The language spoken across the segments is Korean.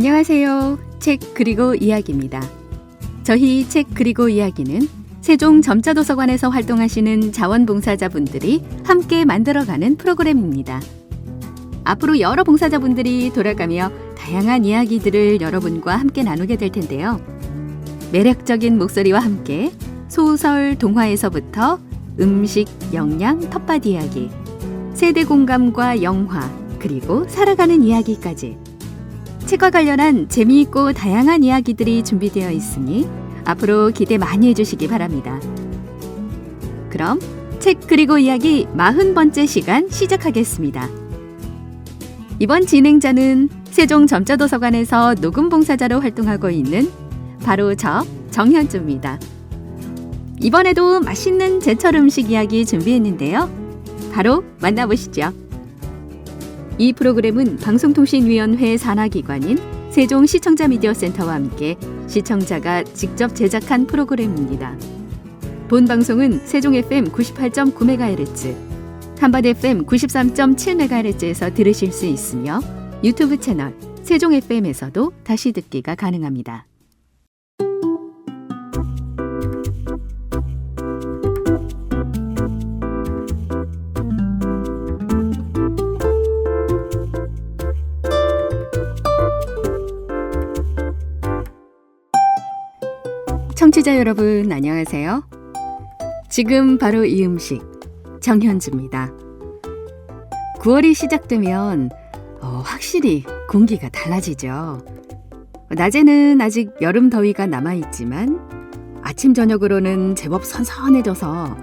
안녕하세요. 책 그리고 이야기입니다. 저희 책 그리고 이야기는 세종 점자도서관에서 활동하시는 자원봉사자분들이 함께 만들어가는 프로그램입니다. 앞으로 여러 봉사자분들이 돌아가며 다양한 이야기들을 여러분과 함께 나누게 될 텐데요. 매력적인 목소리와 함께 소설, 동화에서부터 음식, 영양, 텃밭 이야기, 세대 공감과 영화, 그리고 살아가는 이야기까지 책과 관련한 재미있고 다양한 이야기들이 준비되어 있으니 앞으로 기대 많이 해주시기 바랍니다. 그럼 책 그리고 이야기 40번째 시간 시작하겠습니다. 이번 진행자는 세종 점자도서관에서 녹음봉사자로 활동하고 있는 바로 저 정현주입니다. 이번에도 맛있는 제철 음식 이야기 준비했는데요. 바로 만나보시죠. 이 프로그램은 방송통신위원회 산하기관인 세종시청자미디어센터와 함께 시청자가 직접 제작한 프로그램입니다. 본 방송은 세종 FM 98.9MHz, 한밭 FM 93.7MHz에서 들으실 수 있으며 유튜브 채널 세종 FM에서도 다시 듣기가 가능합니다. 청취자 여러분 안녕하세요. 지금 바로 이 음식 정현주입니다. 9월이 시작되면 확실히 공기가 달라지죠. 낮에는 아직 여름 더위가 남아있지만 아침 저녁으로는 제법 선선해져서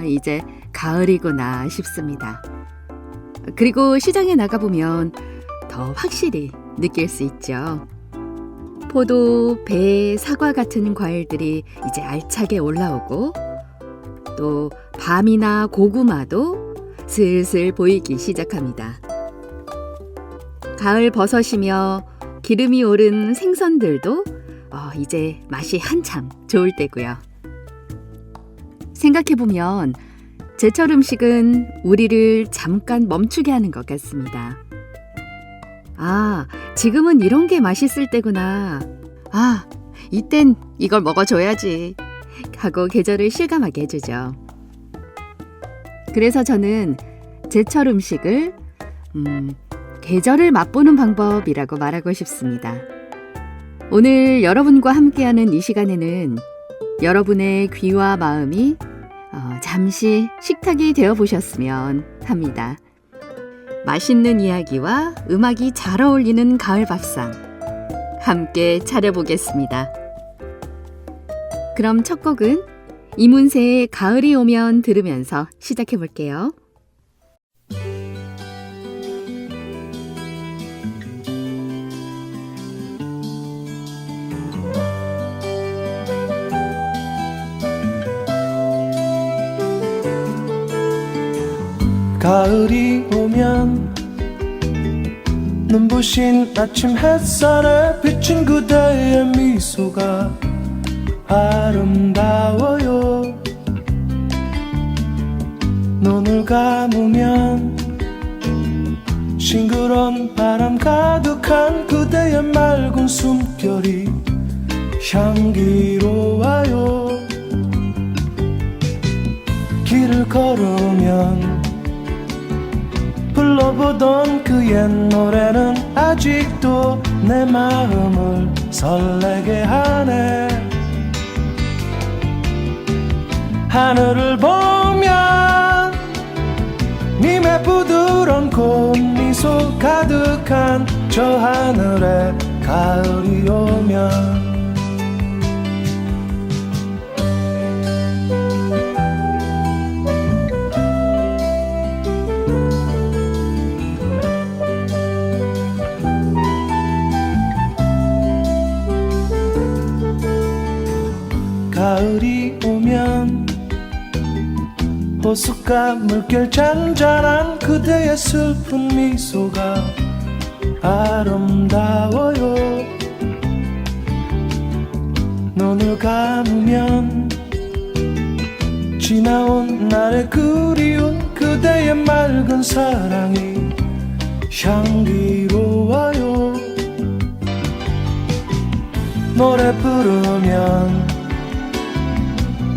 이제 가을이구나 싶습니다. 그리고 시장에 나가보면 더 확실히 느낄 수 있죠. 포도, 배, 사과 같은 과일들이 이제 알차게 올라오고 또 밤이나 고구마도 슬슬 보이기 시작합니다. 가을 버섯이며 기름이 오른 생선들도 이제 맛이 한참 좋을 때고요. 생각해보면 제철 음식은 우리를 잠깐 멈추게 하는 것 같습니다. 지금은 이런 게 맛있을 때구나. 이땐 이걸 먹어줘야지 하고 계절을 실감하게 해주죠. 그래서 저는 제철 음식을 계절을 맛보는 방법이라고 말하고 싶습니다. 오늘 여러분과 함께하는 이 시간에는 여러분의 귀와 마음이 잠시 식탁이 되어보셨으면 합니다. 맛있는 이야기와 음악이 잘 어울리는 가을 밥상 함께 차려보겠습니다. 그럼 첫 곡은 이문세의 가을이 오면 들으면서 시작해볼게요. 가을이 오면 눈부신 아침 햇살에 비친 그대의 미소가 아름다워요. 눈을 감으면 싱그러운 바람 가득한 그대의 맑은 숨결이 향기로워요. 길을 걸으면 불러보던 그 옛 노래는 아직도 내 마음을 설레게 하네. 하늘을 보면 님의 부드러운 꽃미소 가득한 저 하늘에 가을이 오면 가을이 오면 호숫가 물결 잔잔한 그대의 슬픈 미소가 아름다워요. 눈을 감으면 지나온 날의 그리운 그대의 맑은 사랑이 향기로워요. 노래 부르면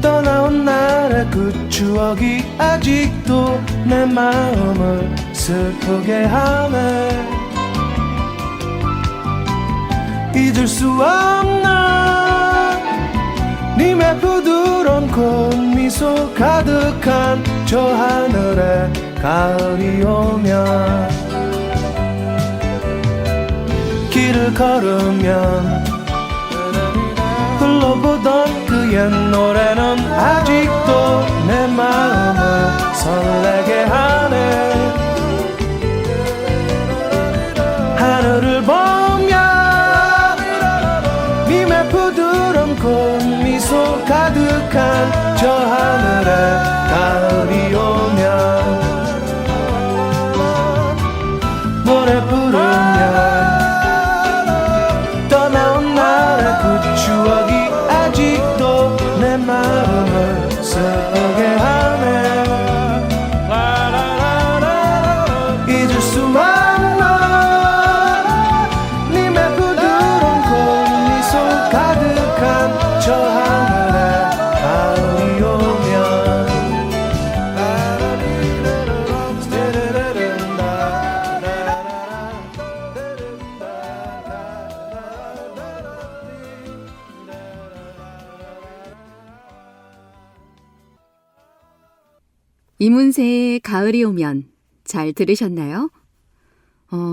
떠나온 날의 그 추억이 아직도 내 마음을 슬프게 하네. 잊을 수 없는 님의 부드러운 꽃미소 가득한 저 하늘에 가을이 오면 길을 걸으면 흘러보던 그 옛 노래는 아직도 내 마음을 설레게 하네. 하늘을 보면 님의 부드러운 꽃미소 가득한 저 하늘에 가을이 오면 노래 부르면 떠나온 날의 그 추억이 아직도 내 마음을 슬프게 하네. 잊을 수 없는 님의 부드러운 꽃미소 가득한 저 하늘에 가을이 오면 이문세의 가을이 오면 잘 들으셨나요?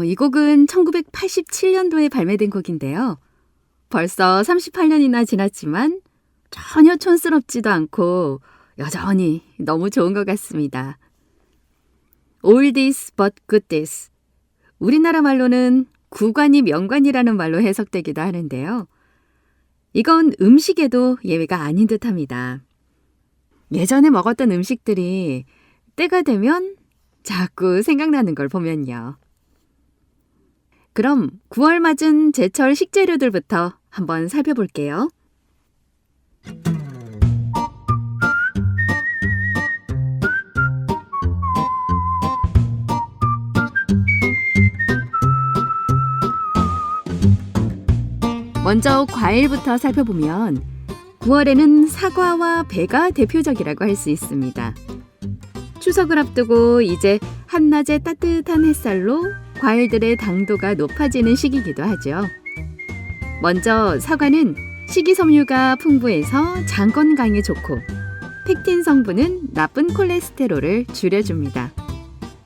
이 곡은 1987년도에 발매된 곡인데요. 벌써 38년이나 지났지만 전혀 촌스럽지도 않고 여전히 너무 좋은 것 같습니다. Oldies but goodies. 우리나라 말로는 구관이 명관이라는 말로 해석되기도 하는데요. 이건 음식에도 예외가 아닌 듯합니다. 예전에 먹었던 음식들이 때가 되면 자꾸 생각나는 걸 보면요. 그럼 9월 맞은 제철 식재료들부터 한번 살펴볼게요. 먼저 과일부터 살펴보면 9월에는 사과와 배가 대표적이라고 할 수 있습니다. 추석을 앞두고 이제 한낮의 따뜻한 햇살로 과일들의 당도가 높아지는 시기이기도 하죠. 먼저 사과는 식이섬유가 풍부해서 장 건강에 좋고 펙틴 성분은 나쁜 콜레스테롤을 줄여줍니다.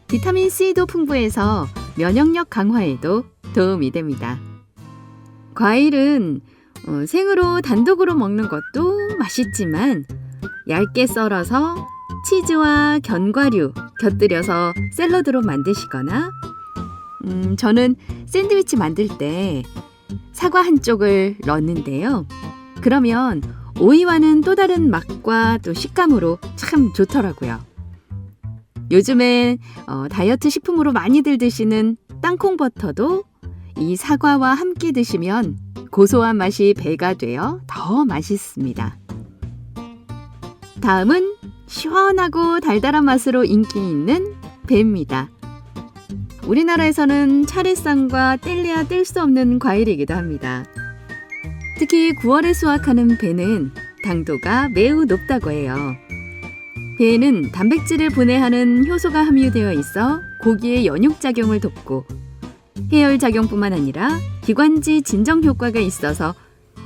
비타민 C도 풍부해서 면역력 강화에도 도움이 됩니다. 과일은 생으로 단독으로 먹는 것도 맛있지만 얇게 썰어서 치즈와 견과류 곁들여서 샐러드로 만드시거나 저는 샌드위치 만들 때 사과 한쪽을 넣는데요. 그러면 오이와는 또 다른 맛과 또 식감으로 참 좋더라고요. 요즘엔 다이어트 식품으로 많이들 드시는 땅콩버터도 이 사과와 함께 드시면 고소한 맛이 배가 되어 더 맛있습니다. 다음은 시원하고 달달한 맛으로 인기 있는 배입니다. 우리나라에서는 차례상과 뗄래야 뗄 수 없는 과일이기도 합니다. 특히 9월에 수확하는 배는 당도가 매우 높다고 해요. 배에는 단백질을 분해하는 효소가 함유되어 있어 고기의 연육작용을 돕고 해열작용뿐만 아니라 기관지 진정 효과가 있어서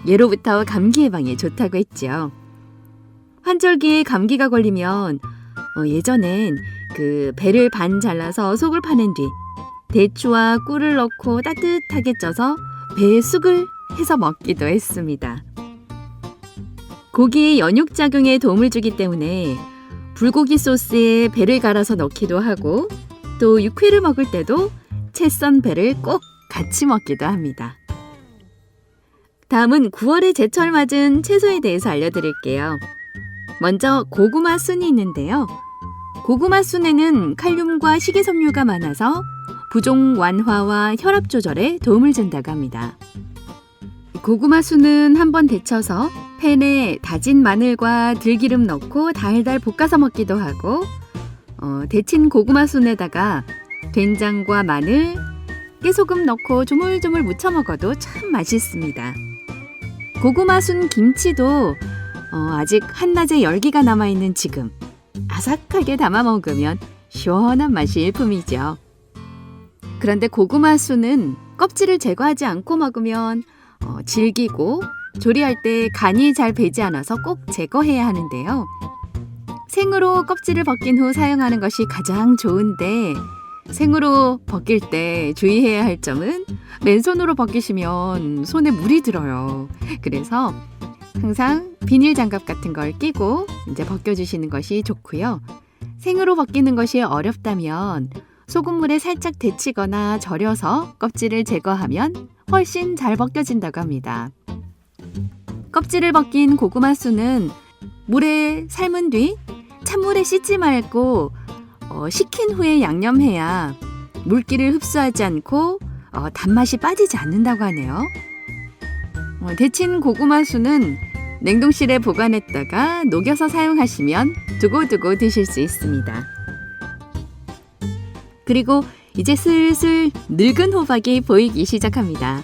예로부터 감기 예방에 좋다고 했죠. 환절기에 감기가 걸리면 예전엔 그 배를 반 잘라서 속을 파낸 뒤 대추와 꿀을 넣고 따뜻하게 쪄서 배에 쑥을 해서 먹기도 했습니다. 고기의 연육작용에 도움을 주기 때문에 불고기 소스에 배를 갈아서 넣기도 하고 또 육회를 먹을 때도 채 썬 배를 꼭 같이 먹기도 합니다. 다음은 9월에 제철 맞은 채소에 대해서 알려드릴게요. 먼저 고구마 순이 있는데요. 고구마 순에는 칼륨과 식이섬유가 많아서 부종 완화와 혈압 조절에 도움을 준다고 합니다. 고구마 순은 한번 데쳐서 팬에 다진 마늘과 들기름 넣고 달달 볶아서 먹기도 하고 데친 고구마 순에다가 된장과 마늘, 깨소금 넣고 조물조물 무쳐 먹어도 참 맛있습니다. 고구마 순 김치도 아직 한낮에 열기가 남아있는 지금 아삭하게 담아 먹으면 시원한 맛이 일품이죠. 그런데 고구마 순은 껍질을 제거하지 않고 먹으면 질기고 조리할 때 간이 잘 배지 않아서 꼭 제거해야 하는데요. 생으로 껍질을 벗긴 후 사용하는 것이 가장 좋은데 생으로 벗길 때 주의해야 할 점은 맨손으로 벗기시면 손에 물이 들어요. 그래서 항상 비닐 장갑 같은 걸 끼고 이제 벗겨주시는 것이 좋고요. 생으로 벗기는 것이 어렵다면 소금물에 살짝 데치거나 절여서 껍질을 제거하면 훨씬 잘 벗겨진다고 합니다. 껍질을 벗긴 고구마 순은 물에 삶은 뒤 찬물에 씻지 말고 식힌 후에 양념해야 물기를 흡수하지 않고 단맛이 빠지지 않는다고 하네요. 데친 고구마 순은 냉동실에 보관했다가 녹여서 사용하시면 두고두고 드실 수 있습니다. 그리고 이제 슬슬 늙은 호박이 보이기 시작합니다.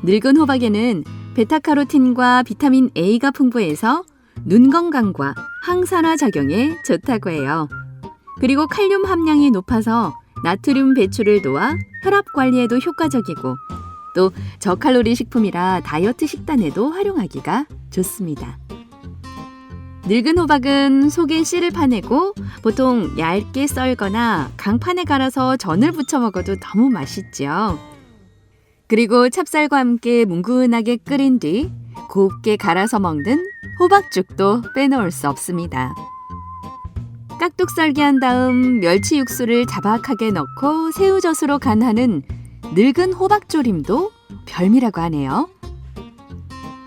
늙은 호박에는 베타카로틴과 비타민 A가 풍부해서 눈 건강과 항산화 작용에 좋다고 해요. 그리고 칼륨 함량이 높아서 나트륨 배출을 도와 혈압 관리에도 효과적이고 또 저칼로리 식품이라 다이어트 식단에도 활용하기가 좋습니다. 늙은 호박은 속에 씨를 파내고 보통 얇게 썰거나 강판에 갈아서 전을 부쳐 먹어도 너무 맛있죠. 그리고 찹쌀과 함께 뭉근하게 끓인 뒤 곱게 갈아서 먹는 호박죽도 빼놓을 수 없습니다. 깍둑 썰기 한 다음 멸치 육수를 자박하게 넣고 새우젓으로 간하는 늙은 호박조림도 별미라고 하네요.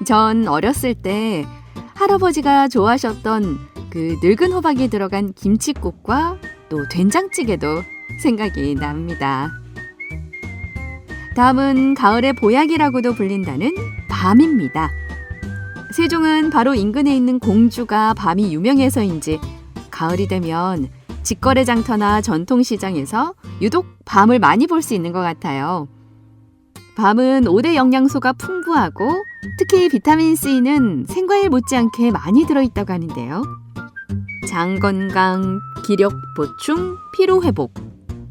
전 어렸을 때 할아버지가 좋아하셨던 그 늙은 호박이 들어간 김칫국과 또 된장찌개도 생각이 납니다. 다음은 가을의 보약이라고도 불린다는 밤입니다. 세종은 바로 인근에 있는 공주가 밤이 유명해서인지 가을이 되면 직거래 장터나 전통시장에서 유독 밤을 많이 볼 수 있는 것 같아요. 밤은 5대 영양소가 풍부하고 특히 비타민C는 생과일 못지않게 많이 들어있다고 하는데요. 장 건강, 기력 보충, 피로 회복,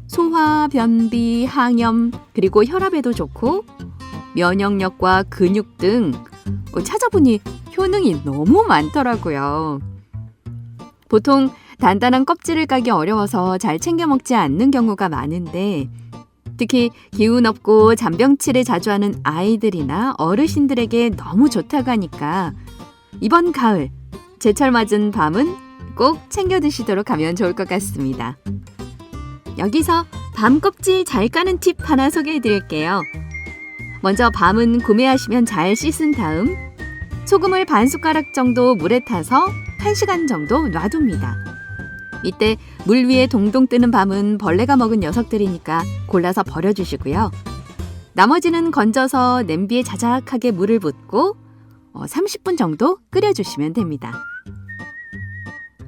소화, 변비, 항염, 그리고 혈압에도 좋고 면역력과 근육 등 찾아보니 효능이 너무 많더라고요. 보통 단단한 껍질을 까기 어려워서 잘 챙겨 먹지 않는 경우가 많은데 특히 기운 없고 잔병치레 자주 하는 아이들이나 어르신들에게 너무 좋다고 하니까 이번 가을 제철 맞은 밤은 꼭 챙겨 드시도록 하면 좋을 것 같습니다. 여기서 밤 껍질 잘 까는 팁 하나 소개해 드릴게요. 먼저 밤은 구매하시면 잘 씻은 다음 소금을 반 숟가락 정도 물에 타서 1시간 정도 놔둡니다. 이때 물 위에 동동 뜨는 밤은 벌레가 먹은 녀석들이니까 골라서 버려주시고요. 나머지는 건져서 냄비에 자작하게 물을 붓고 30분 정도 끓여주시면 됩니다.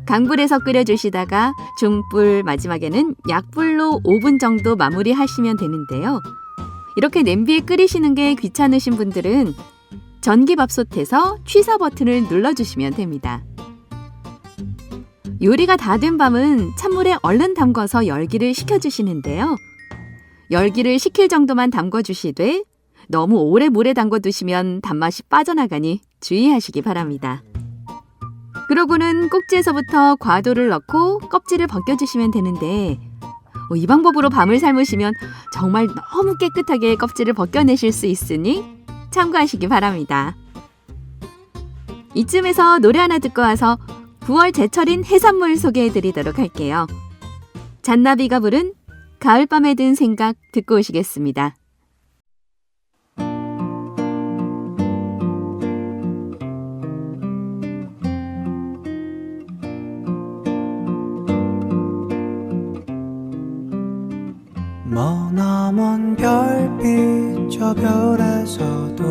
강불에서 끓여주시다가 중불, 마지막에는 약불로 5분 정도 마무리하시면 되는데요. 이렇게 냄비에 끓이시는 게 귀찮으신 분들은 전기밥솥에서 취사 버튼을 눌러주시면 됩니다. 요리가 다 된 밤은 찬물에 얼른 담궈서 열기를 식혀주시는데요. 열기를 식힐 정도만 담궈주시되 너무 오래 물에 담궈두시면 단맛이 빠져나가니 주의하시기 바랍니다. 그러고는 꼭지에서부터 과도를 넣고 껍질을 벗겨주시면 되는데 이 방법으로 밤을 삶으시면 정말 너무 깨끗하게 껍질을 벗겨내실 수 있으니 참고하시기 바랍니다. 이쯤에서 노래 하나 듣고 와서 9월 제철인 해산물 소개해드리도록 할게요. 잔나비가 부른 가을밤에 든 생각 듣고 오시겠습니다. 머나먼 별빛 저 별에서도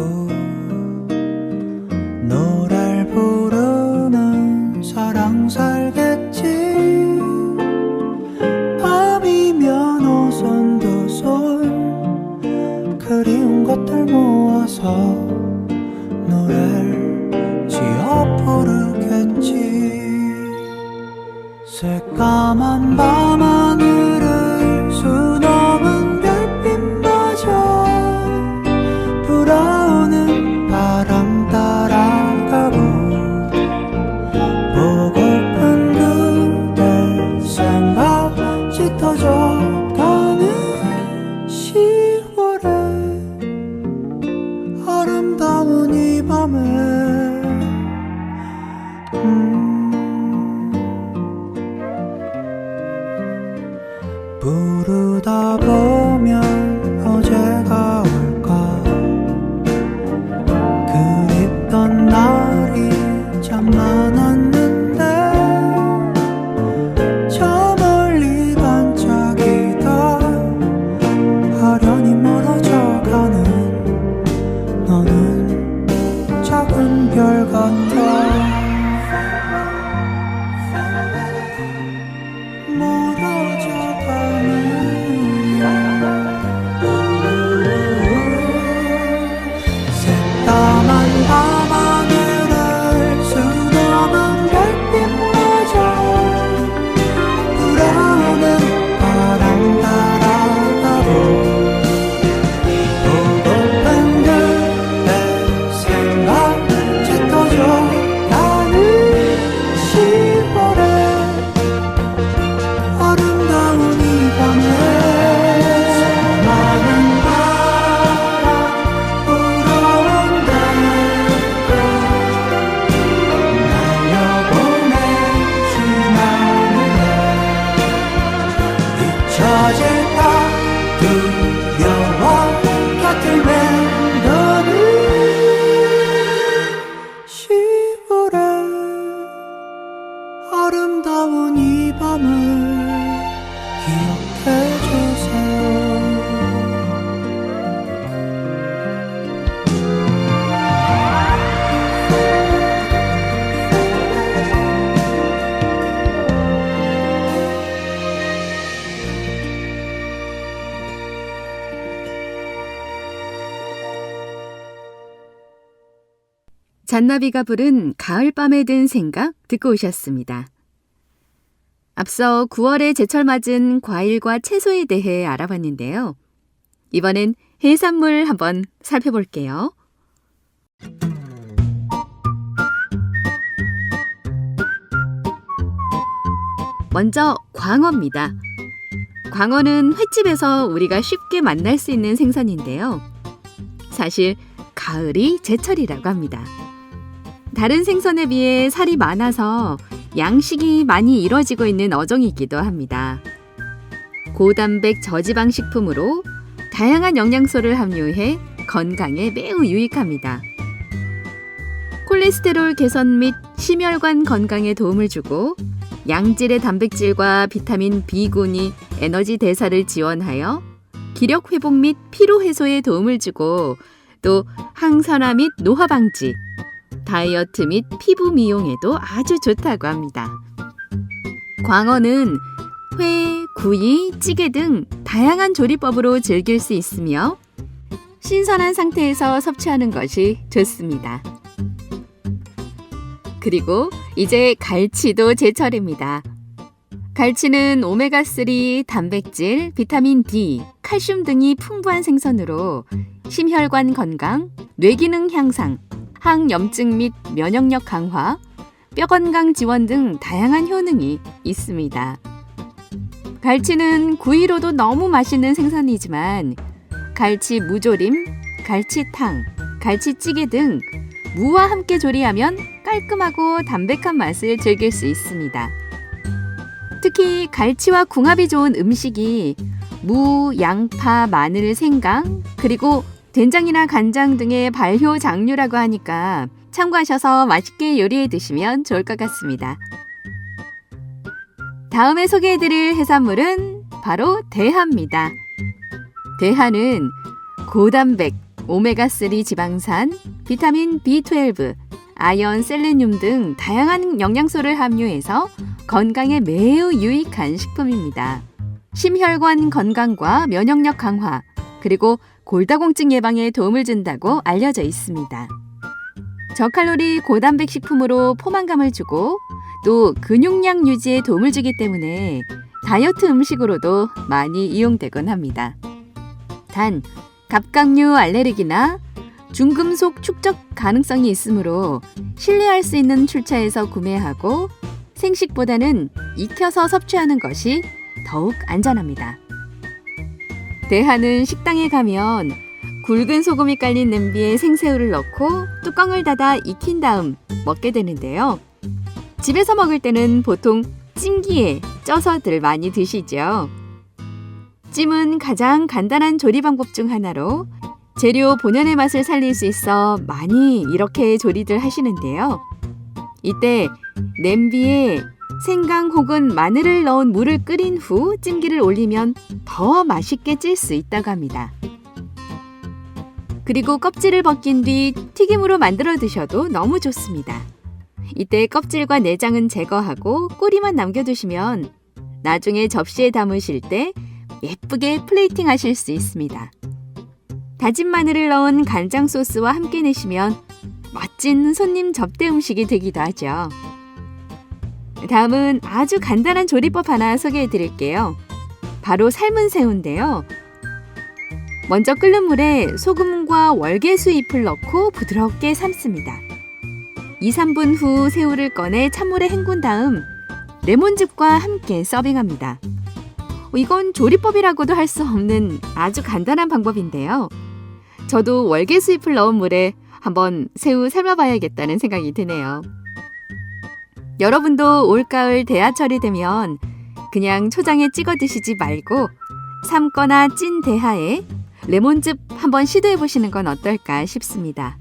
노래를 부르는 사랑 살겠지. 밤이면 오손도손 그리운 것들 모아서 노래 새까만 밤하늘을 수놓은 별빛마저 불어오는 바람 따라가고 보고픈 그대 생각 짙어져 가는 10월에 아름다운 이 밤에 부르다 보면 어제가 올까 그립던 날이 참 많았는데 저 멀리 반짝이던 아련히 멀어져가는 너는 작은 별 같아 새까만 밤하늘을 수놓은 별빛마저 불어오는 바람 따라가고 보고픈 그대 생각 짙어져 가는 10월에 아름다운 이 밤에 많은 바람 불어온다 날려보내진 않을래 잊혀질까 두려워 곁을 맴도는 10월에 아름다운 이 밤을 기억해주세요. 잔나비가 부른 가을밤에 든 생각 듣고 오셨습니다. 앞서 9월에 제철 맞은 과일과 채소에 대해 알아봤는데요. 이번엔 해산물 한번 살펴볼게요. 먼저 광어입니다. 광어는 횟집에서 우리가 쉽게 만날 수 있는 생선인데요. 사실 가을이 제철이라고 합니다. 다른 생선에 비해 살이 많아서 양식이 많이 이뤄지고 있는 어종이기도 합니다. 고단백 저지방 식품으로 다양한 영양소를 함유해 건강에 매우 유익합니다. 콜레스테롤 개선 및 심혈관 건강에 도움을 주고 양질의 단백질과 비타민 B군이 에너지 대사를 지원하여 기력 회복 및 피로 해소에 도움을 주고 또 항산화 및 노화 방지, 다이어트 및 피부 미용에도 아주 좋다고 합니다. 광어는 회, 구이, 찌개 등 다양한 조리법으로 즐길 수 있으며 신선한 상태에서 섭취하는 것이 좋습니다. 그리고 이제 갈치도 제철입니다. 갈치는 오메가3, 단백질, 비타민 D, 칼슘 등이 풍부한 생선으로 심혈관 건강, 뇌기능 향상, 항염증 및 면역력 강화, 뼈 건강 지원 등 다양한 효능이 있습니다. 갈치는 구이로도 너무 맛있는 생선이지만 갈치 무조림, 갈치탕, 갈치찌개 등 무와 함께 조리하면 깔끔하고 담백한 맛을 즐길 수 있습니다. 특히 갈치와 궁합이 좋은 음식이 무, 양파, 마늘, 생강, 그리고 된장이나 간장 등의 발효 장류라고 하니까 참고하셔서 맛있게 요리해 드시면 좋을 것 같습니다. 다음에 소개해드릴 해산물은 바로 대하입니다. 대하는 고단백, 오메가3 지방산, 비타민 B12, 아연, 셀레늄 등 다양한 영양소를 함유해서 건강에 매우 유익한 식품입니다. 심혈관 건강과 면역력 강화, 그리고 골다공증 예방에 도움을 준다고 알려져 있습니다. 저칼로리 고단백 식품으로 포만감을 주고 또 근육량 유지에 도움을 주기 때문에 다이어트 음식으로도 많이 이용되곤 합니다. 단, 갑각류 알레르기나 중금속 축적 가능성이 있으므로 신뢰할 수 있는 출처에서 구매하고 생식보다는 익혀서 섭취하는 것이 더욱 안전합니다. 대하는 식당에 가면 굵은 소금이 깔린 냄비에 생새우를 넣고 뚜껑을 닫아 익힌 다음 먹게 되는데요. 집에서 먹을 때는 보통 찜기에 쪄서들 많이 드시죠. 찜은 가장 간단한 조리 방법 중 하나로 재료 본연의 맛을 살릴 수 있어 많이 이렇게 조리들 하시는데요. 이때 냄비에 생강 혹은 마늘을 넣은 물을 끓인 후 찜기를 올리면 더 맛있게 찔 수 있다고 합니다. 그리고 껍질을 벗긴 뒤 튀김으로 만들어 드셔도 너무 좋습니다. 이때 껍질과 내장은 제거하고 꼬리만 남겨두시면 나중에 접시에 담으실 때 예쁘게 플레이팅 하실 수 있습니다. 다진 마늘을 넣은 간장 소스와 함께 내시면 멋진 손님 접대 음식이 되기도 하죠. 다음은 아주 간단한 조리법 하나 소개해 드릴게요. 바로 삶은 새우인데요. 먼저 끓는 물에 소금과 월계수 잎을 넣고 부드럽게 삶습니다. 2, 3분 후 새우를 꺼내 찬물에 헹군 다음 레몬즙과 함께 서빙합니다. 이건 조리법이라고도 할 수 없는 아주 간단한 방법인데요. 저도 월계수 잎을 넣은 물에 한번 새우 삶아봐야겠다는 생각이 드네요. 여러분도 올가을 대하철이 되면 그냥 초장에 찍어 드시지 말고 삶거나 찐 대하에 레몬즙 한번 시도해 보시는 건 어떨까 싶습니다.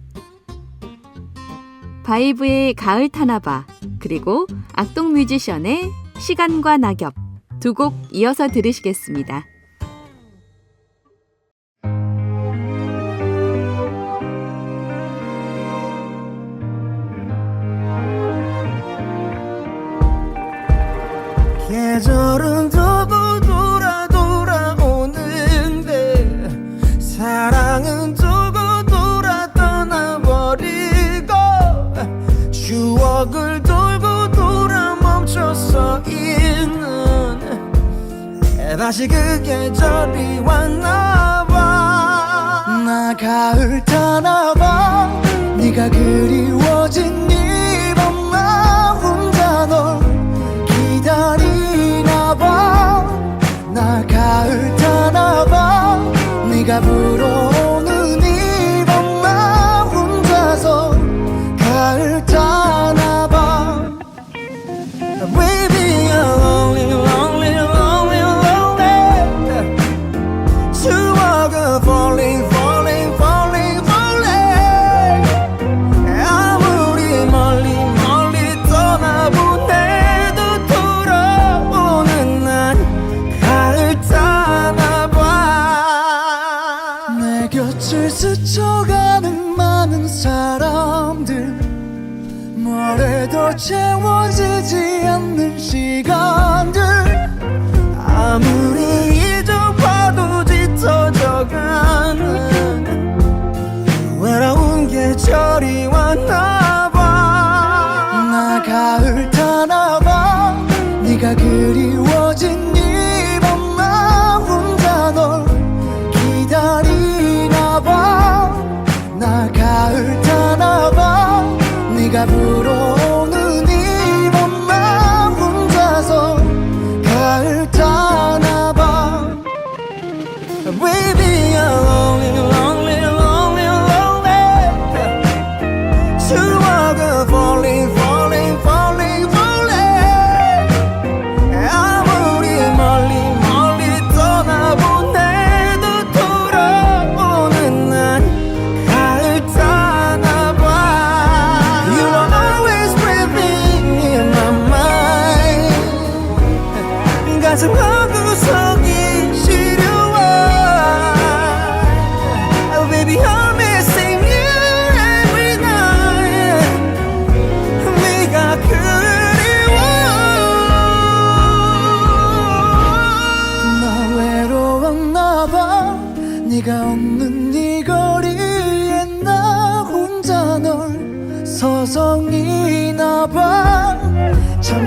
바이브의 가을 타나봐, 그리고 악동 뮤지션의 시간과 낙엽 두 곡 이어서 들으시겠습니다. 계절은 두고 돌아오는데 사랑은 두고 떠나버리고 추억을 돌고 돌아 멈춰서 있는 다시 그 계절이 왔나봐. 나 가을 타나봐. 네가 그리워진 네 밤 나 혼자 널 기다리나봐. 나 가을 타나봐. 네가 불어오는 이 밤 나 혼자서 가을 타나봐. Baby you're lonely lonely lonely lonely. 추억은 falling falling falling falling. 아무리 멀리 멀리 떠나보내도 돌아오는 난 가을 타나봐. 내 곁을 스쳐가는 많은 사람들, 뭐래도 채워지지 않는 시간들, 아무리 잊어봐도 짙어져가는 외로운 계절이 왔나봐. 나 가을 타나봐. 네가 그리워진 이 밤 나 혼자 널 기다리나봐. 나 가을 타나봐. 네가 불어오는 이 밤 나 혼자서 가을 타나봐. Baby you're lonely lonely lonely lonely. 추억은 falling falling falling falling. 아무리 멀리 멀리 떠나보내도 돌아오는 난 가을 타나봐. You are always breathing in my mind. 가슴 한구석이 시려워. Oh baby I'm missing you every night. 네가 그리워. 나 외로웠나봐. 네가 없는 이 거리에 나 혼자 널 서성이나봐. 참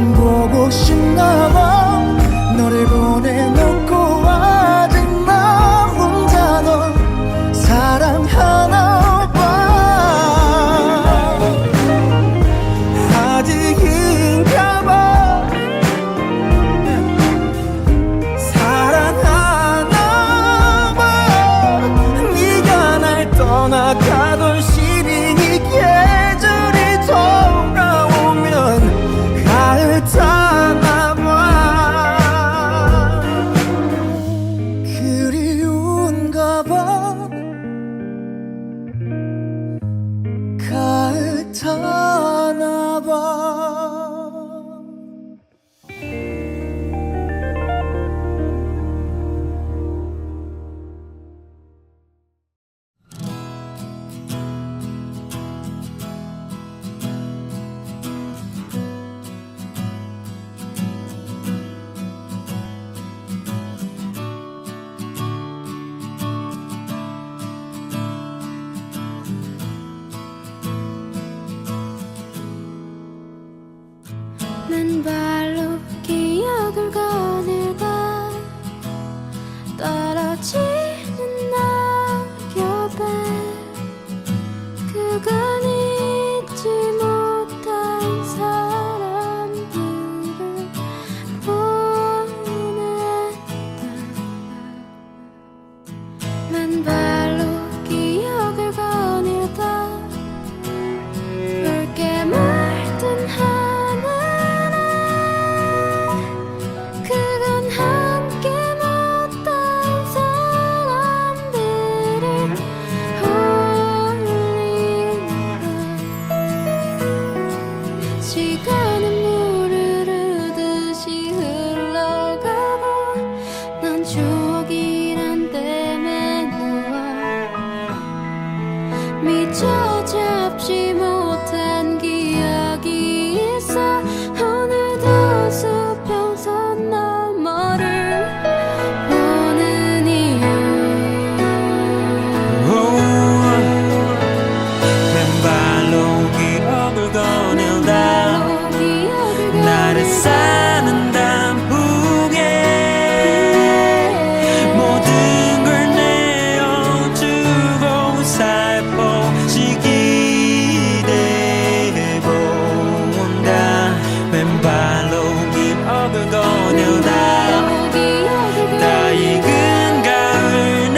기억을 거닐다 떨어지는 낙엽에 그간 잊지 못한 사람들을 보냈다. 맨발로 기억을 거닐다 붉게 물든 하늘에 그간 함께 못한 사람들을 올린다. 시간은 물을 흐르듯이 흘러가고 난 추억이란 댐에 누워 미처 잡지 못한 기억이 있어. 오늘도 수평선 너머를 보는 이유 맨발로 기억을 거닐다 기억을 나를 사는 단풍에 모든 걸 내어주고 살포시 기대해본다. 맨발로 기억을 거닐다 다 익은 가을 내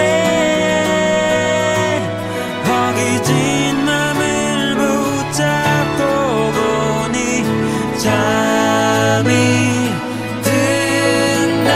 허기진 맘을 붙잡고 보니 잠이 든다.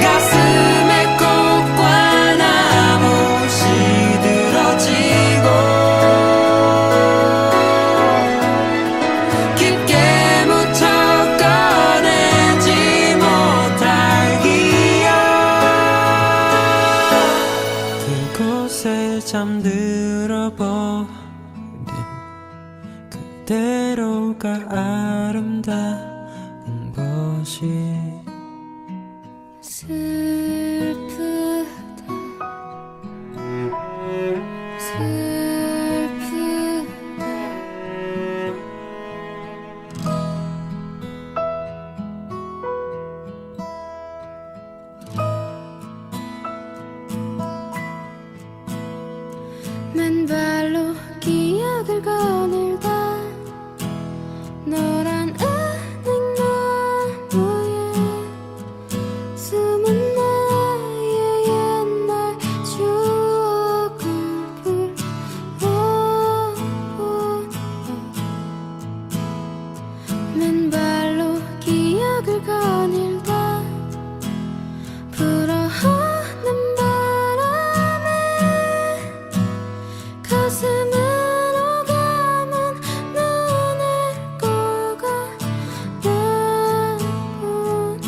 가슴에 꽃과 나무 시들어지고 깊게 묻혀 꺼내지 못할 기억 그곳에 잠들어 버린 그대로가 아름다운 것이 슬프다 맨발로 기억을 거닐다 노란 은행나무에 숨은 나의 옛날 추억을 불러본다. 맨발로 기억을 거닐다 불어오는 바람에 가슴으로 감은 눈을 꼬가 나본다.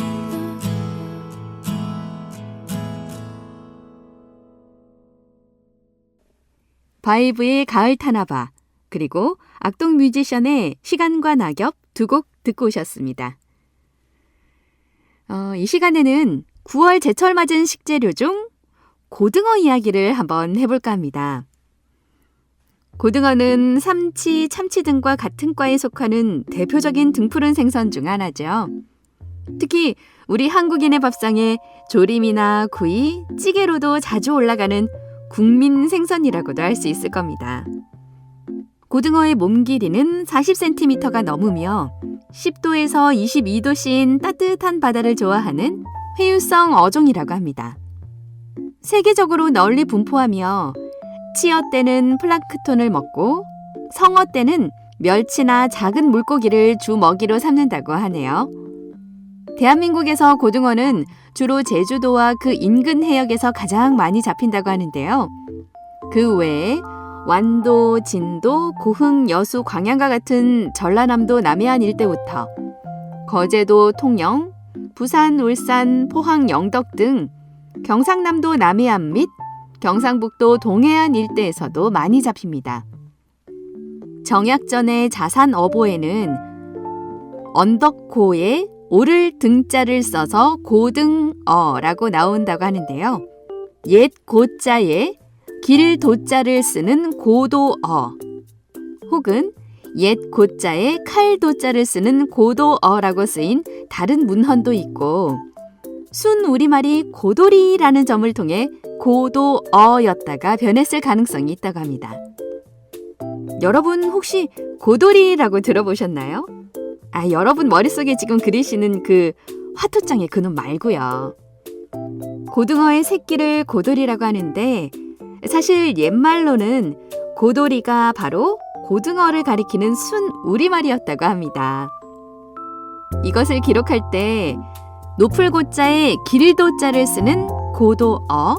바이브의 가을 타나봐, 그리고 악동 뮤지션의 시간과 낙엽 두 곡 듣고 오셨습니다. 이 시간에는 9월 제철 맞은 식재료 중 고등어 이야기를 한번 해볼까 합니다. 고등어는 삼치, 참치 등과 같은 과에 속하는 대표적인 등푸른 생선 중 하나죠. 특히 우리 한국인의 밥상에 조림이나 구이, 찌개로도 자주 올라가는 국민 생선이라고도 할 수 있을 겁니다. 고등어의 몸 길이는 40cm가 넘으며 10도에서 22도씨인 따뜻한 바다를 좋아하는 회유성 어종이라고 합니다. 세계적으로 널리 분포하며 치어 때는 플랑크톤을 먹고 성어 때는 멸치나 작은 물고기를 주 먹이로 삼는다고 하네요. 대한민국에서 고등어는 주로 제주도와 그 인근 해역에서 가장 많이 잡힌다고 하는데요. 그 외에 완도, 진도, 고흥, 여수, 광양과 같은 전라남도 남해안 일대부터 거제도, 통영, 부산, 울산, 포항, 영덕 등 경상남도 남해안 및 경상북도 동해안 일대에서도 많이 잡힙니다. 정약전의 자산 어보에는 언덕고에 오를 등자를 써서 고등어라고 나온다고 하는데요. 옛 고자에 길 도자를 쓰는 고도어 혹은 옛 고자에 칼 도자를 쓰는 고도어라고 쓰인 다른 문헌도 있고 순 우리말이 고돌이라는 점을 통해 고도어였다가 변했을 가능성이 있다고 합니다. 여러분 혹시 고돌이라고 들어보셨나요? 여러분 머릿속에 지금 그리시는 그 화투장의 그놈 말고요. 고등어의 새끼를 고돌이라고 하는데 사실 옛말로는 고돌이가 바로 고등어를 가리키는 순 우리말이었다고 합니다. 이것을 기록할 때 높을 고자에 길 도자를 쓰는 고도어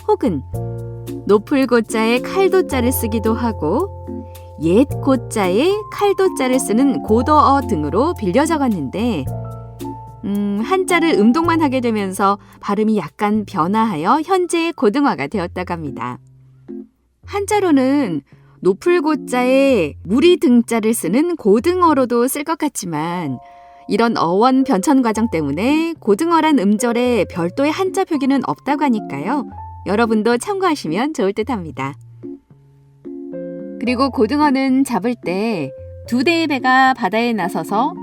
혹은 높을 고자에 칼 도자를 쓰기도 하고 옛 고자에 칼 도자를 쓰는 고도어 등으로 빌려 적었는데 한자를 음동만 하게 되면서 발음이 약간 변화하여 현재의 고등어가 되었다고 합니다. 한자로는 높을 고자에 무리 등자를 쓰는 고등어로도 쓸 것 같지만 이런 어원 변천 과정 때문에 고등어란 음절에 별도의 한자 표기는 없다고 하니까요. 여러분도 참고하시면 좋을 듯 합니다. 그리고 고등어는 잡을 때 두 대의 배가 바다에 나서서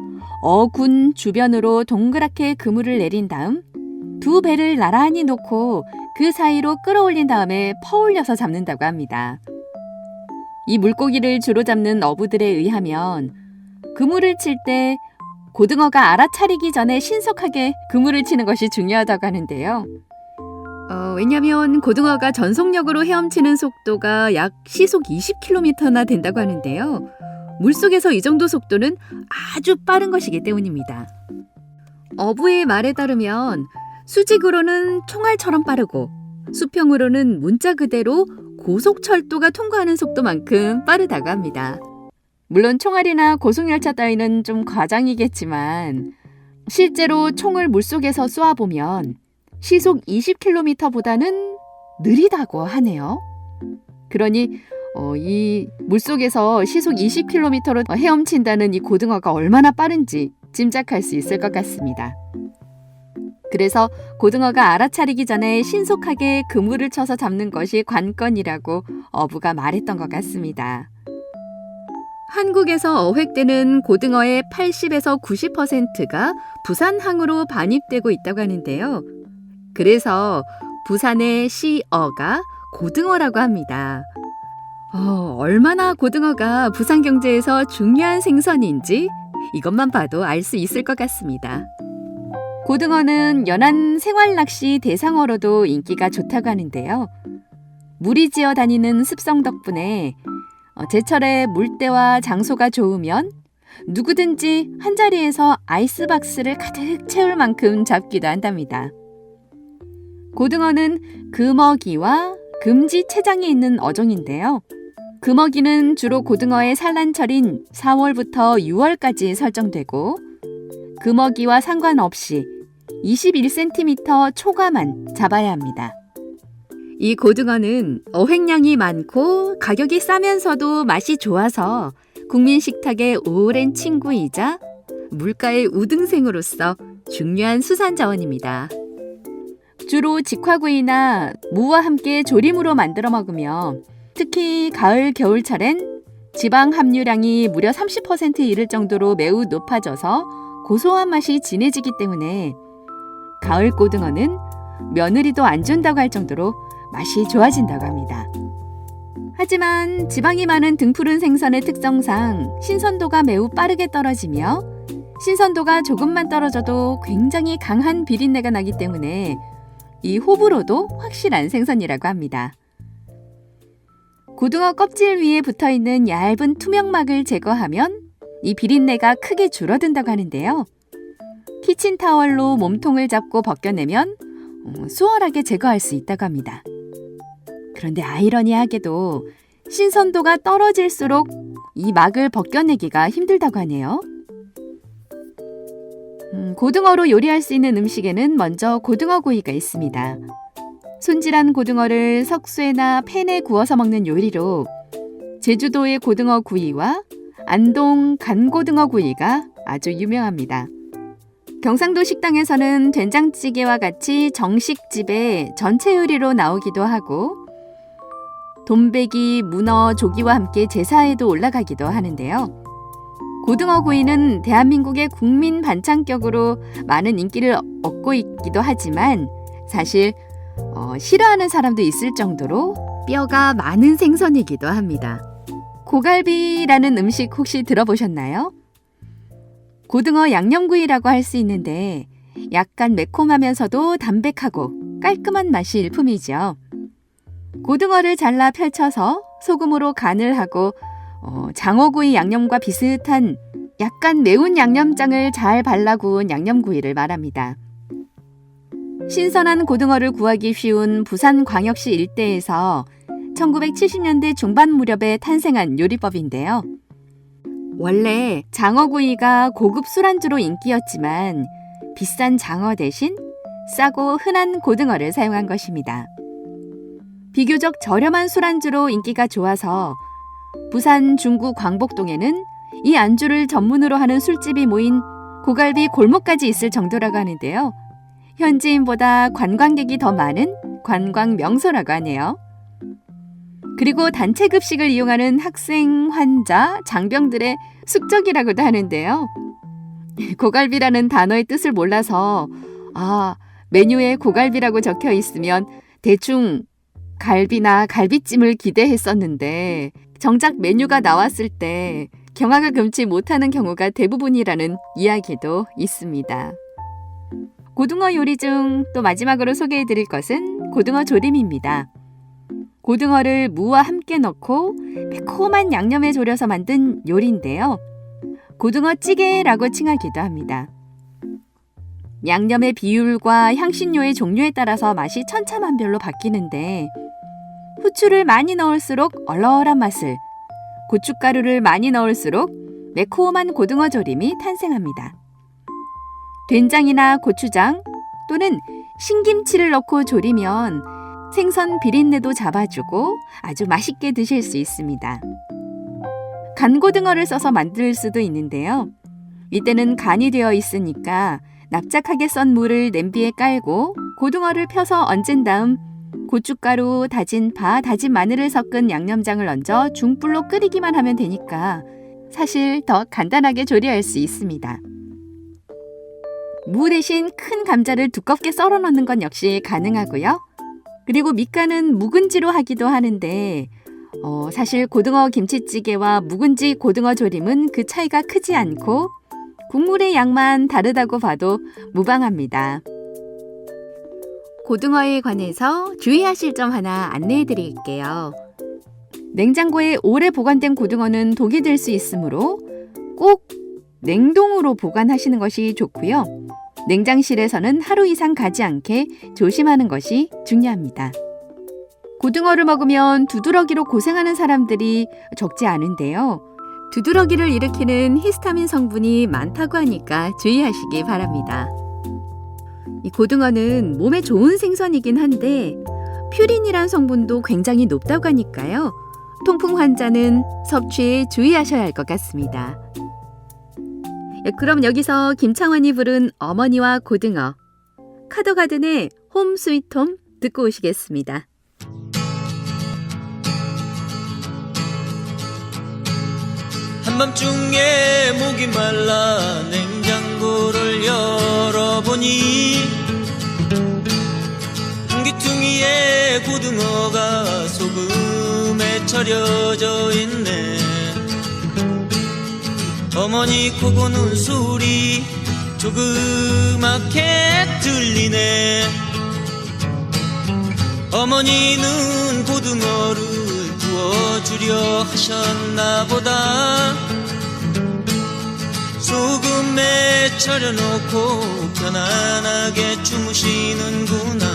어군 주변으로 동그랗게 그물을 내린 다음 두 배를 나란히 놓고 그 사이로 끌어올린 다음에 퍼올려서 잡는다고 합니다. 이 물고기를 주로 잡는 어부들에 의하면 그물을 칠 때 고등어가 알아차리기 전에 신속하게 그물을 치는 것이 중요하다고 하는데요. 왜냐하면 고등어가 전속력으로 헤엄치는 속도가 약 시속 20km나 된다고 하는데요. 물속에서 이 정도 속도는 아주 빠른 것이기 때문입니다. 어부의 말에 따르면 수직으로는 총알처럼 빠르고 수평으로는 문자 그대로 고속철도가 통과하는 속도만큼 빠르다고 합니다. 물론 총알이나 고속열차 따위는 좀 과장이겠지만 실제로 총을 물속에서 쏘아보면 시속 20km보다는 느리다고 하네요. 그러니 이 물속에서 시속 20km로 헤엄친다는 이 고등어가 얼마나 빠른지 짐작할 수 있을 것 같습니다. 그래서 고등어가 알아차리기 전에 신속하게 그물을 쳐서 잡는 것이 관건이라고 어부가 말했던 것 같습니다. 한국에서 어획되는 고등어의 80에서 90%가 부산항으로 반입되고 있다고 하는데요. 그래서 부산의 시어가 고등어라고 합니다. 얼마나 고등어가 부산 경제에서 중요한 생선인지 이것만 봐도 알 수 있을 것 같습니다. 고등어는 연안 생활낚시 대상어로도 인기가 좋다고 하는데요. 물이 지어 다니는 습성 덕분에 제철에 물때와 장소가 좋으면 누구든지 한자리에서 아이스박스를 가득 채울 만큼 잡기도 한답니다. 고등어는 금어기와 금지체장이 있는 어종인데요. 금어기는 주로 고등어의 산란철인 4월부터 6월까지 설정되고 금어기와 상관없이 21cm 초과만 잡아야 합니다. 이 고등어는 어획량이 많고 가격이 싸면서도 맛이 좋아서 국민 식탁의 오랜 친구이자 물가의 우등생으로서 중요한 수산자원입니다. 주로 직화구이나 무와 함께 조림으로 만들어 먹으며 특히 가을 겨울철엔 지방 함유량이 무려 30%에 이를 정도로 매우 높아져서 고소한 맛이 진해지기 때문에 가을 고등어는 며느리도 안 준다고 할 정도로 맛이 좋아진다고 합니다. 하지만 지방이 많은 등푸른 생선의 특성상 신선도가 매우 빠르게 떨어지며 신선도가 조금만 떨어져도 굉장히 강한 비린내가 나기 때문에 이 호불호도 확실한 생선이라고 합니다. 고등어 껍질 위에 붙어있는 얇은 투명막을 제거하면 이 비린내가 크게 줄어든다고 하는데요. 키친타월로 몸통을 잡고 벗겨내면 수월하게 제거할 수 있다고 합니다. 그런데 아이러니하게도 신선도가 떨어질수록 이 막을 벗겨내기가 힘들다고 하네요. 고등어로 요리할 수 있는 음식에는 먼저 고등어구이가 있습니다. 손질한 고등어를 석쇠나 팬에 구워서 먹는 요리로 제주도의 고등어 구이와 안동 간고등어 구이가 아주 유명합니다. 경상도 식당에서는 된장찌개와 같이 정식집에 전체 요리로 나오기도 하고 돈베기, 문어, 조기와 함께 제사에도 올라가기도 하는데요. 고등어 구이는 대한민국의 국민 반찬격으로 많은 인기를 얻고 있기도 하지만 사실 싫어하는 사람도 있을 정도로 뼈가 많은 생선이기도 합니다. 고갈비라는 음식 혹시 들어보셨나요? 고등어 양념구이라고 할 수 있는데 약간 매콤하면서도 담백하고 깔끔한 맛이 일품이죠. 고등어를 잘라 펼쳐서 소금으로 간을 하고 장어구이 양념과 비슷한 약간 매운 양념장을 잘 발라 구운 양념구이를 말합니다. 신선한 고등어를 구하기 쉬운 부산광역시 일대에서 1970년대 중반 무렵에 탄생한 요리법인데요. 원래 장어구이가 고급 술안주로 인기였지만 비싼 장어 대신 싸고 흔한 고등어를 사용한 것입니다. 비교적 저렴한 술안주로 인기가 좋아서 부산 중구 광복동에는 이 안주를 전문으로 하는 술집이 모인 고갈비 골목까지 있을 정도라고 하는데요. 현지인보다 관광객이 더 많은 관광 명소라고 하네요. 그리고 단체 급식을 이용하는 학생, 환자, 장병들의 숙적이라고도 하는데요. 고갈비라는 단어의 뜻을 몰라서 메뉴에 고갈비라고 적혀 있으면 대충 갈비나 갈비찜을 기대했었는데 정작 메뉴가 나왔을 때 경악을 금치 못하는 경우가 대부분이라는 이야기도 있습니다. 고등어 요리 중 또 마지막으로 소개해드릴 것은 고등어 조림입니다. 고등어를 무와 함께 넣고 매콤한 양념에 졸여서 만든 요리인데요. 고등어 찌개라고 칭하기도 합니다. 양념의 비율과 향신료의 종류에 따라서 맛이 천차만별로 바뀌는데 후추를 많이 넣을수록 얼얼한 맛을, 고춧가루를 많이 넣을수록 매콤한 고등어 조림이 탄생합니다. 된장이나 고추장 또는 신김치를 넣고 조리면 생선 비린내도 잡아주고 아주 맛있게 드실 수 있습니다. 간고등어를 써서 만들 수도 있는데요. 이때는 간이 되어 있으니까 납작하게 썬 물을 냄비에 깔고 고등어를 펴서 얹은 다음 고춧가루, 다진 파, 다진 마늘을 섞은 양념장을 얹어 중불로 끓이기만 하면 되니까 사실 더 간단하게 조리할 수 있습니다. 무 대신 큰 감자를 두껍게 썰어 넣는 건 역시 가능하고요. 그리고 밑간은 묵은지로 하기도 하는데 사실 고등어 김치찌개와 묵은지 고등어 조림은 그 차이가 크지 않고 국물의 양만 다르다고 봐도 무방합니다. 고등어에 관해서 주의하실 점 하나 안내해 드릴게요. 냉장고에 오래 보관된 고등어는 독이 될 수 있으므로 꼭 냉동으로 보관하시는 것이 좋고요. 냉장실에서는 하루 이상 가지 않게 조심하는 것이 중요합니다. 고등어를 먹으면 두드러기로 고생하는 사람들이 적지 않은데요. 두드러기를 일으키는 히스타민 성분이 많다고 하니까 주의하시기 바랍니다. 이 고등어는 몸에 좋은 생선이긴 한데 퓨린이란 성분도 굉장히 높다고 하니까요. 통풍 환자는 섭취에 주의하셔야 할 것 같습니다. 그럼 여기서 김창완이 부른 어머니와 고등어, 카더가든의 홈 스위트 홈 듣고 오시겠습니다. 한밤중에 목이 말라 냉장고를 열어보니 한 귀퉁이에 고등어가 소금에 절여져 있네. 어머니 코 고는 소리 조그맣게 들리네. 어머니는 고등어를 구워주려 하셨나 보다. 소금에 절여놓고 편안하게 주무시는구나.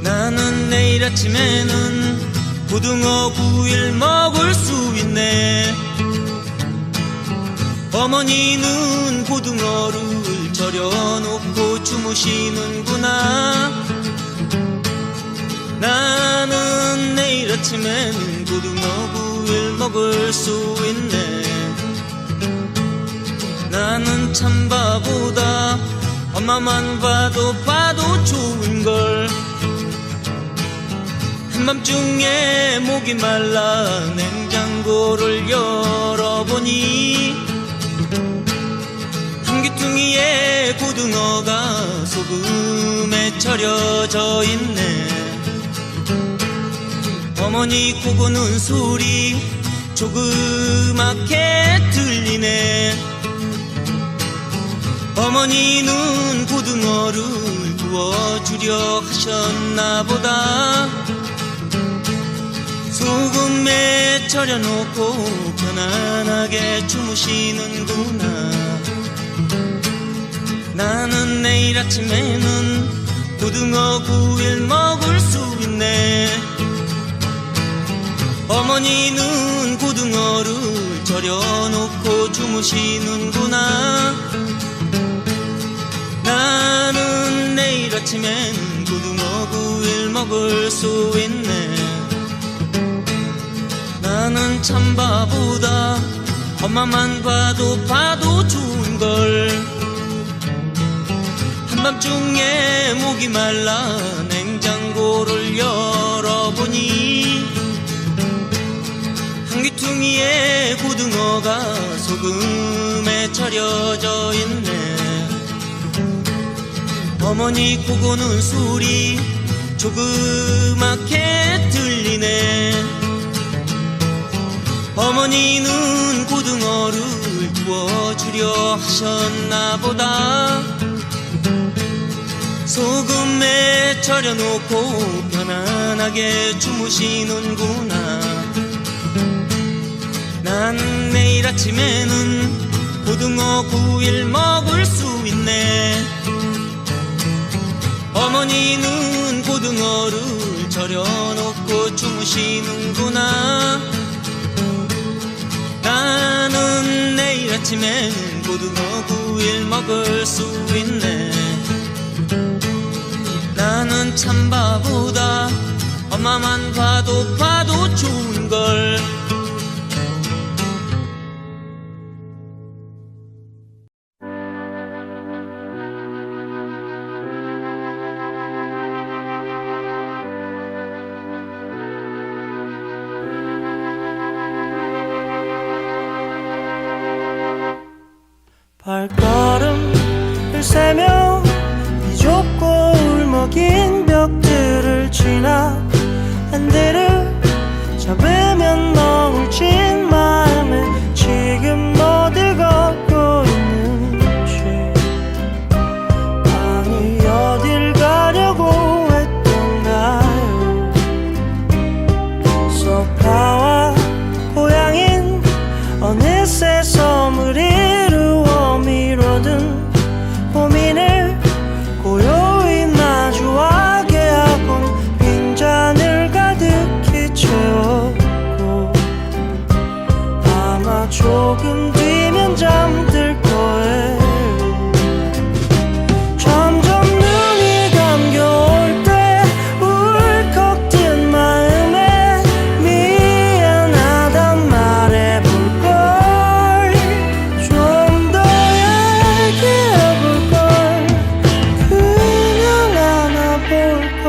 나는 내일 아침에는 고등어 구이를 먹을 수 있네. 어머니는 고등어를 절여놓고 주무시는구나. 나는 내일 아침에는 고등어 구이를 먹을 수 있네. 나는 참 바보다. 엄마만 봐도 좋은걸. 한밤중에 목이 말라 냉장고를 열어보니 한 귀퉁이에 고등어가 소금에 절여져 있네. 어머니 코 고는 소리 조그맣게 들리네. 어머니는 고등어를 구워주려 하셨나 보다. 소금에 절여놓고 편안하게 주무시는구나. 나는 내일 아침에는 고등어 구이를 먹을 수 있네. 어머니는 고등어를 절여놓고 주무시는구나. 나는 내일 아침엔 고등어 구이를 먹을 수 있네. 나는 참 바보다. 엄마만 봐도 좋은걸. 한밤중에 목이 말라 냉장고를 열어보니 한 귀퉁이에 고등어가 소금에 절여져 있네. 어머니 코 고는 소리 조그맣게 들리네. 어머니는 고등어를 구워주려 하셨나 보다. 소금에 절여놓고 편안하게 주무시는구나. 난 내일 아침에는 고등어 구이를 먹을 수 있네. 어머니는 고등어를 절여놓고 주무시는구나. 나는 내일 아침엔 고등어 구이를 먹을 수 있네. 나는 참 바보다. 엄마만 봐도 좋은걸. 발걸음을 세며 비좁고 울먹인 벽들을 지나 핸들을 잡으면 너울진 마음에 지금 어딜 걷고 있는지. 아니 어딜 가려고 했던가요. 소파와 고향인 어느새 섬을 이루어 미뤄둔 고민을 고요히 마주하게 하곤 빈잔을 가득히 채웠고 아마 조금 뒤면 잠들 거예요. 점점 눈이 감겨올 때 울컥 든 마음에 미안하단 말해볼걸. 좀 더 얘기해볼걸. 그냥 안아볼걸.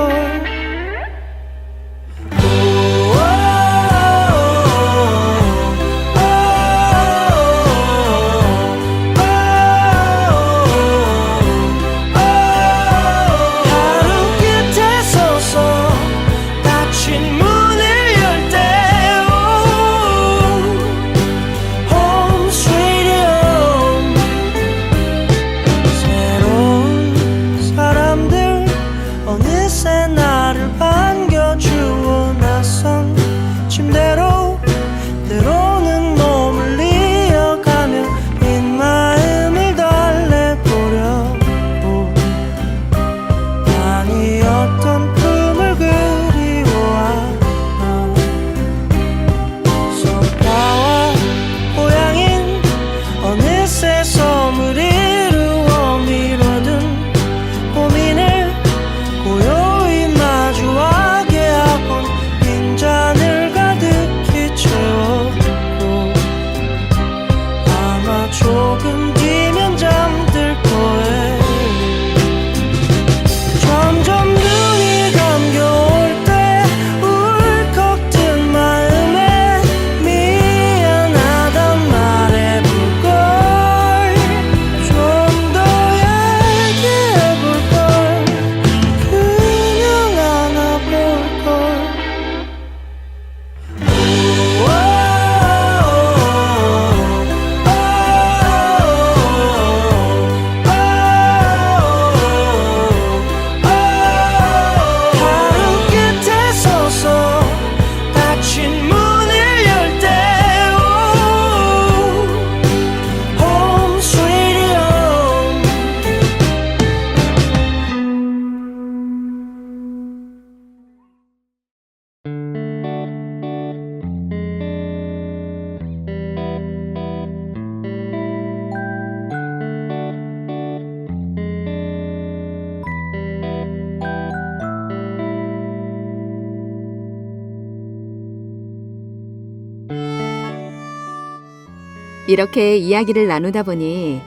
이렇게 이야기를 나누다 보니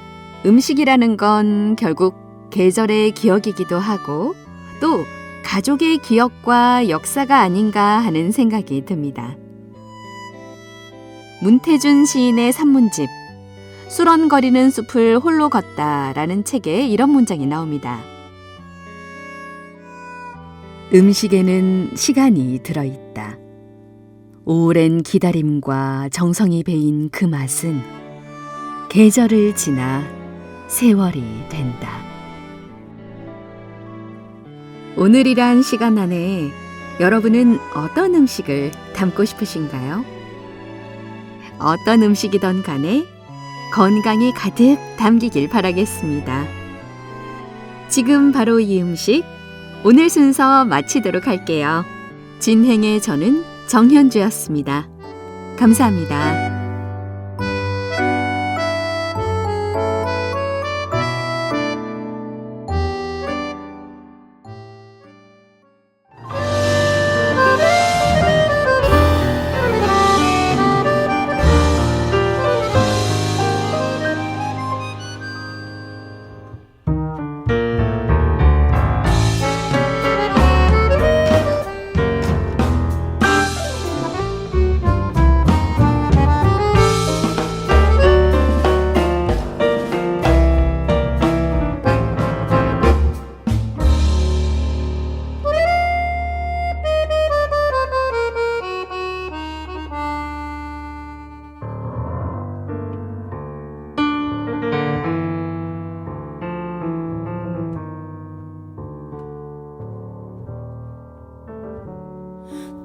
음식이라는 건 결국 계절의 기억이기도 하고 또 가족의 기억과 역사가 아닌가 하는 생각이 듭니다. 문태준 시인의 산문집 수런거리는 숲을 홀로 걷다라는 책에 이런 문장이 나옵니다. 음식에는 시간이 들어있다. 오랜 기다림과 정성이 배인 그 맛은 계절을 지나 세월이 된다. 오늘이란 시간 안에 여러분은 어떤 음식을 담고 싶으신가요? 어떤 음식이든 간에 건강이 가득 담기길 바라겠습니다. 지금 바로 이 음식, 오늘 순서 마치도록 할게요. 진행의 저는 정현주였습니다. 감사합니다.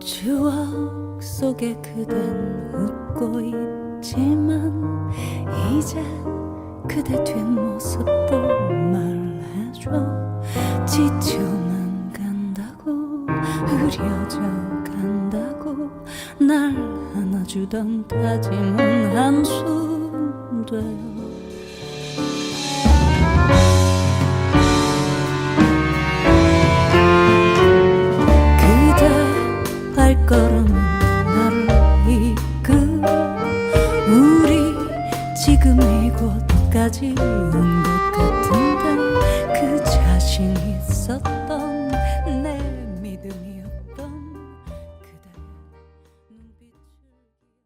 추억 속에 그댄 웃고 있지만 이제 그대 뒷모습도 말해줘. 지쳐만 간다고 흐려져 간다고 날 안아주던 다짐은 한숨 돼요. 발걸음은 나를 이끌어 우리 지금 이곳까지 온 것 같은데 그 자신 있었다.